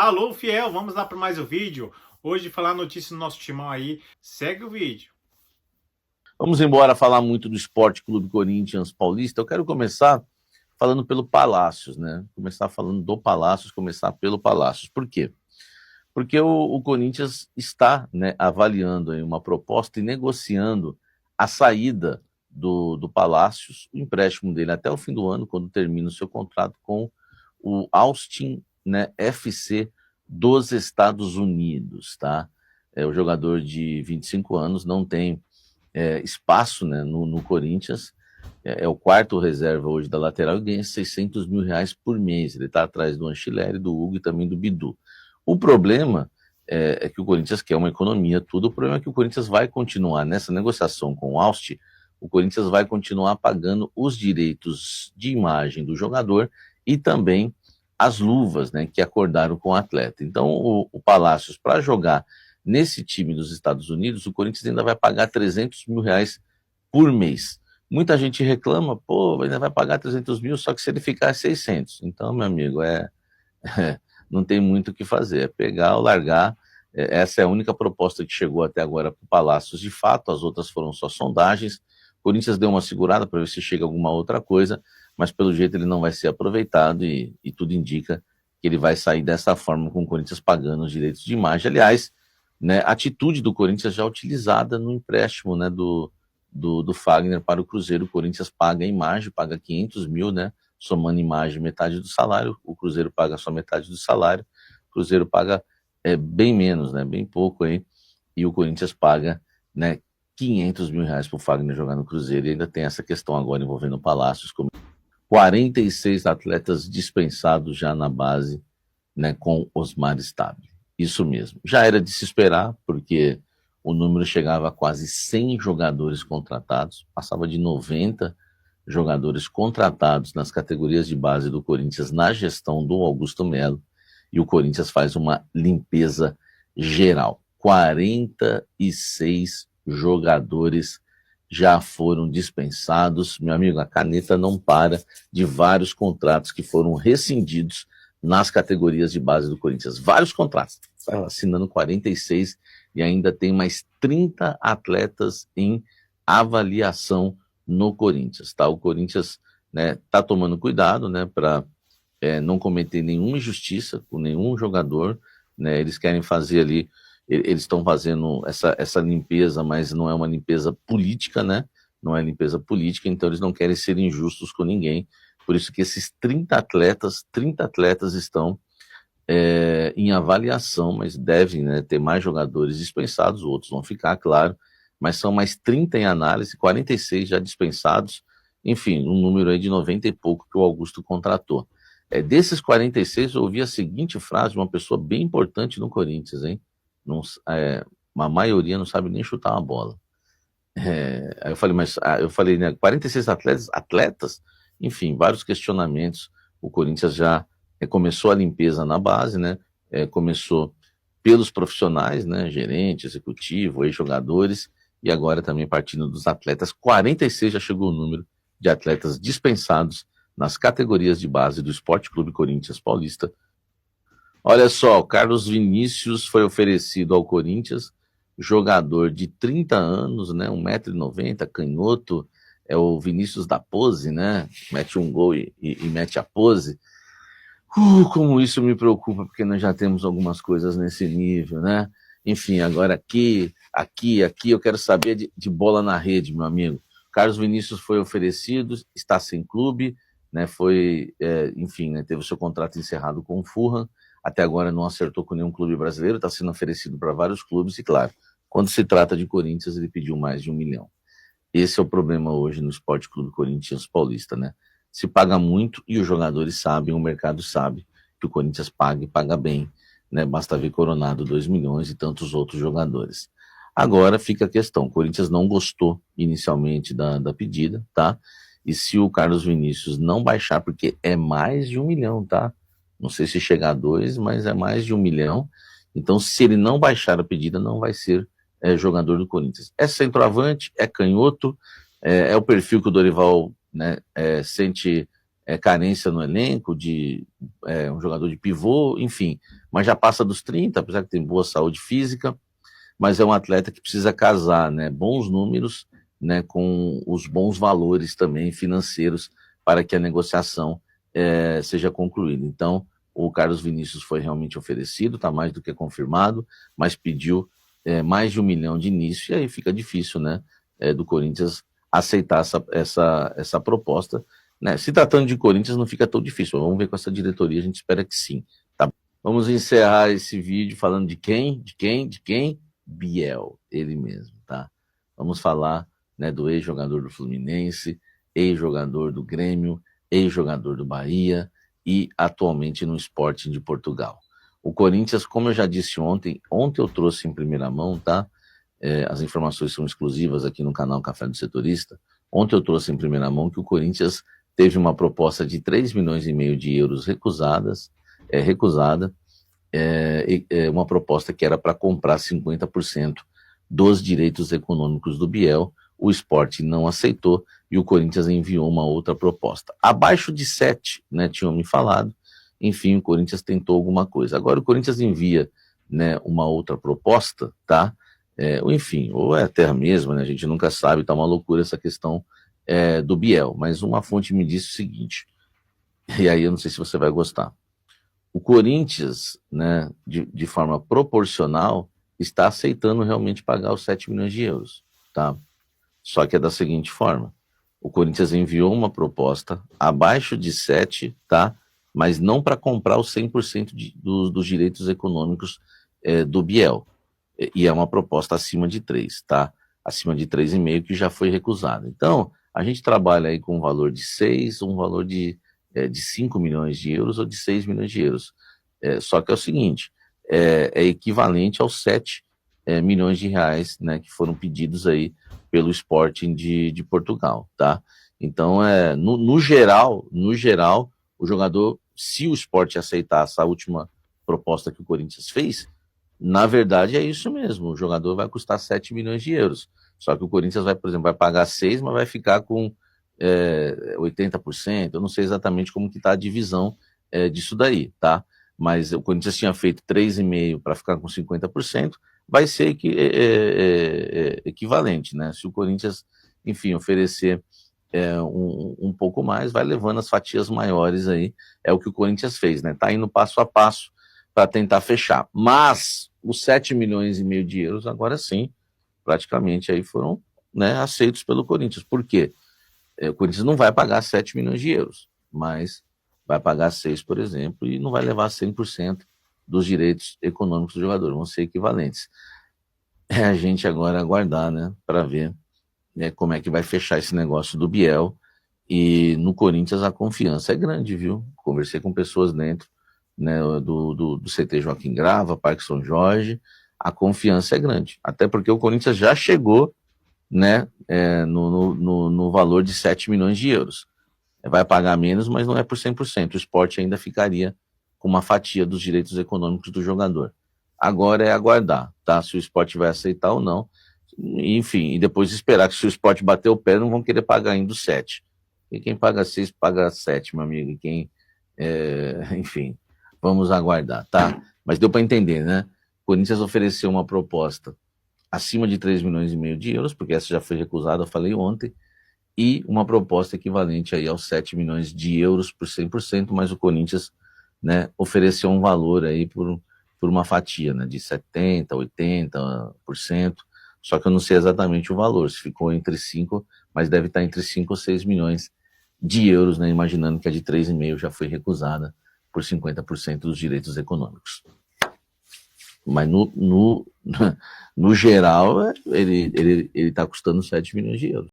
Alô, fiel, vamos lá para mais um vídeo. Hoje falar notícia do nosso timão aí. Segue o vídeo. Vamos embora falar muito do Esporte Clube Corinthians Paulista. Eu quero começar falando pelo Palácios, né? Começar falando do Palácios, começar pelo Palácios. Por quê? Porque o Corinthians está, né, avaliando aí uma proposta e negociando a saída do Palácios, o empréstimo dele até o fim do ano, quando termina o seu contrato com o Austin, né, FC dos Estados Unidos, tá? O jogador de 25 anos não tem espaço, né, no Corinthians, é o quarto reserva hoje da lateral e ganha R$600 mil por mês. Ele está atrás do Anchileri, do Hugo e também do Bidu. O problema é que o Corinthians quer uma economia, tudo. O problema é que o Corinthians vai continuar nessa negociação com o Austin, o Corinthians vai continuar pagando os direitos de imagem do jogador e também as luvas, né, que acordaram com o atleta. Então, o Palácios, para jogar nesse time dos Estados Unidos, o Corinthians ainda vai pagar R$300 mil por mês. Muita gente reclama, pô, ainda vai pagar 300 mil, só que se ele ficar 600. Então, meu amigo, não tem muito o que fazer, é pegar ou largar. Essa é a única proposta que chegou até agora para o Palácios de fato, as outras foram só sondagens. O Corinthians deu uma segurada para ver se chega alguma outra coisa, mas pelo jeito ele não vai ser aproveitado e tudo indica que ele vai sair dessa forma, com o Corinthians pagando os direitos de imagem. Aliás, né, a atitude do Corinthians já utilizada no empréstimo, né, do Fagner para o Cruzeiro. O Corinthians paga a imagem, paga 500 mil, né, somando imagem metade do salário, o Cruzeiro paga só metade do salário, o Cruzeiro paga bem menos, né, bem pouco aí, e o Corinthians paga, né, 500 mil para o Fagner jogar no Cruzeiro. E ainda tem essa questão agora envolvendo o Palácios, como 46 atletas dispensados já na base, né, com Osmar Stabile. Isso mesmo, já era de se esperar, porque o número chegava a quase 100 jogadores contratados, passava de 90 jogadores contratados nas categorias de base do Corinthians na gestão do Augusto Melo, e o Corinthians faz uma limpeza geral. 46 jogadores já foram dispensados. Meu amigo, a caneta não para de vários contratos que foram rescindidos nas categorias de base do Corinthians. Vários contratos. Está assinando 46 e ainda tem mais 30 atletas em avaliação no Corinthians, tá? O Corinthians, né, tá tomando cuidado, né, para não cometer nenhuma injustiça com nenhum jogador, né? Eles querem fazer ali, eles estão fazendo essa limpeza, mas não é uma limpeza política, né? Não é limpeza política, então eles não querem ser injustos com ninguém. Por isso que esses 30 atletas estão em avaliação, mas devem, né, ter mais jogadores dispensados, outros vão ficar, claro, mas são mais 30 em análise, 46 já dispensados, enfim, um número aí de 90 e pouco que o Augusto contratou. Desses 46, eu ouvi a seguinte frase de uma pessoa bem importante no Corinthians, hein? Uma maioria não sabe nem chutar uma bola. Aí eu falei, né, 46 atletas, enfim, vários questionamentos. O Corinthians já começou a limpeza na base, né? Começou pelos profissionais, né? Gerente, executivo, ex-jogadores, e agora também partindo dos atletas. 46 já chegou o número de atletas dispensados nas categorias de base do Esporte Clube Corinthians Paulista. Olha só, o Carlos Vinícius foi oferecido ao Corinthians, jogador de 30 anos, né? 1,90 m, canhoto, é o Vinícius da pose, né? Mete um gol e mete a pose. Como isso me preocupa, porque nós já temos algumas coisas nesse nível, né? Enfim, agora aqui, eu quero saber de bola na rede, meu amigo. Carlos Vinícius foi oferecido, está sem clube, né? Enfim, né, teve o seu contrato encerrado com o Fulham, até agora não acertou com nenhum clube brasileiro, está sendo oferecido para vários clubes, e claro, quando se trata de Corinthians, ele pediu mais de 1 milhão. Esse é o problema hoje no Esporte Clube Corinthians Paulista, né? Se paga muito e os jogadores sabem, o mercado sabe que o Corinthians paga e paga bem, né? Basta ver Coronado 2 milhões e tantos outros jogadores. Agora fica a questão, o Corinthians não gostou inicialmente da pedida, tá? E se o Carlos Vinícius não baixar, porque é mais de 1 milhão, tá? Não sei se chegar a 2, mas é mais de 1 milhão. Então, se ele não baixar a pedida, não vai ser jogador do Corinthians. É centroavante, é canhoto, é o perfil que o Dorival, né, sente carência no elenco de um jogador de pivô, enfim, mas já passa dos 30, apesar que tem boa saúde física, mas é um atleta que precisa casar, né, bons números, né, com os bons valores também financeiros para que a negociação seja concluída. Então, o Carlos Vinícius foi realmente oferecido, está mais do que confirmado, mas pediu mais de 1 milhão de início, e aí fica difícil, né, do Corinthians aceitar essa proposta, né? Se tratando de Corinthians não fica tão difícil, vamos ver com essa diretoria, a gente espera que sim. Tá? Vamos encerrar esse vídeo falando de quem? De quem? Biel, ele mesmo, tá? Vamos falar, né, do ex-jogador do Fluminense, ex-jogador do Grêmio, ex-jogador do Bahia e atualmente no Sporting de Portugal. O Corinthians, como eu já disse ontem eu trouxe em primeira mão, tá? As informações são exclusivas aqui no canal Café do Setorista. Ontem eu trouxe em primeira mão que o Corinthians teve uma proposta de 3,5 milhões de euros recusada, uma proposta que era para comprar 50% dos direitos econômicos do Biel. O Sport não aceitou e o Corinthians enviou uma outra proposta. Abaixo de 7, né, tinham me falado. Enfim, o Corinthians tentou alguma coisa. Agora o Corinthians envia, né, uma outra proposta, tá? Enfim, ou é a terra mesma, né? A gente nunca sabe, tá uma loucura essa questão do Biel. Mas uma fonte me disse o seguinte, e aí eu não sei se você vai gostar. O Corinthians, né, de forma proporcional, está aceitando realmente pagar os 7 milhões de euros, tá? Só que é da seguinte forma, o Corinthians enviou uma proposta abaixo de 7, tá? Mas não para comprar os 100% dos direitos econômicos do Biel. E é uma proposta acima de 3, tá? Acima de 3,5 que já foi recusada. Então, a gente trabalha aí com um valor de 6, um valor de 5 milhões de euros ou de 6 milhões de euros. Só que é o seguinte, é equivalente aos 7 milhões de reais, né, que foram pedidos aí pelo Sporting de Portugal, tá? Então, no geral, o jogador, se o Sport aceitar essa última proposta que o Corinthians fez, na verdade é isso mesmo, o jogador vai custar 7 milhões de euros. Só que o Corinthians vai, por exemplo, vai pagar 6, mas vai ficar com 80%, eu não sei exatamente como que está a divisão disso daí, tá? Mas o Corinthians tinha feito 3,5 para ficar com 50%, vai ser equivalente, né? Se o Corinthians, enfim, oferecer um pouco mais, vai levando as fatias maiores aí, é o que o Corinthians fez, né? Tá indo passo a passo para tentar fechar. Mas os 7,5 milhões de euros, agora sim, praticamente aí foram, né, aceitos pelo Corinthians. Por quê? O Corinthians não vai pagar 7 milhões de euros, mas vai pagar 6, por exemplo, e não vai levar 100% dos direitos econômicos do jogador, vão ser equivalentes. É a gente agora aguardar, né, para ver, né, como é que vai fechar esse negócio do Biel. E no Corinthians a confiança é grande, viu? Conversei com pessoas dentro, né, do CT Joaquim Grava, Parque São Jorge, a confiança é grande. Até porque o Corinthians já chegou, né, no valor de 7 milhões de euros. Vai pagar menos, mas não é por 100%. O Sport ainda ficaria com uma fatia dos direitos econômicos do jogador. Agora é aguardar, tá? Se o Sport vai aceitar ou não. Enfim, e depois esperar que se o Sport bater o pé, não vão querer pagar ainda os 7. E quem paga 6, paga 7, meu amigo. E quem, enfim, vamos aguardar, tá? Mas deu para entender, né? O Corinthians ofereceu uma proposta acima de 3,5 milhões de euros, porque essa já foi recusada, eu falei ontem, e uma proposta equivalente aí aos 7 milhões de euros por 100%, mas o Corinthians, né, ofereceu um valor aí por uma fatia, né, de 70%, 80%, só que eu não sei exatamente o valor, se ficou entre 5, mas deve estar entre 5 ou 6 milhões de euros, né, imaginando que a de 3,5 já foi recusada por 50% dos direitos econômicos. Mas no geral, ele está custando 7 milhões de euros.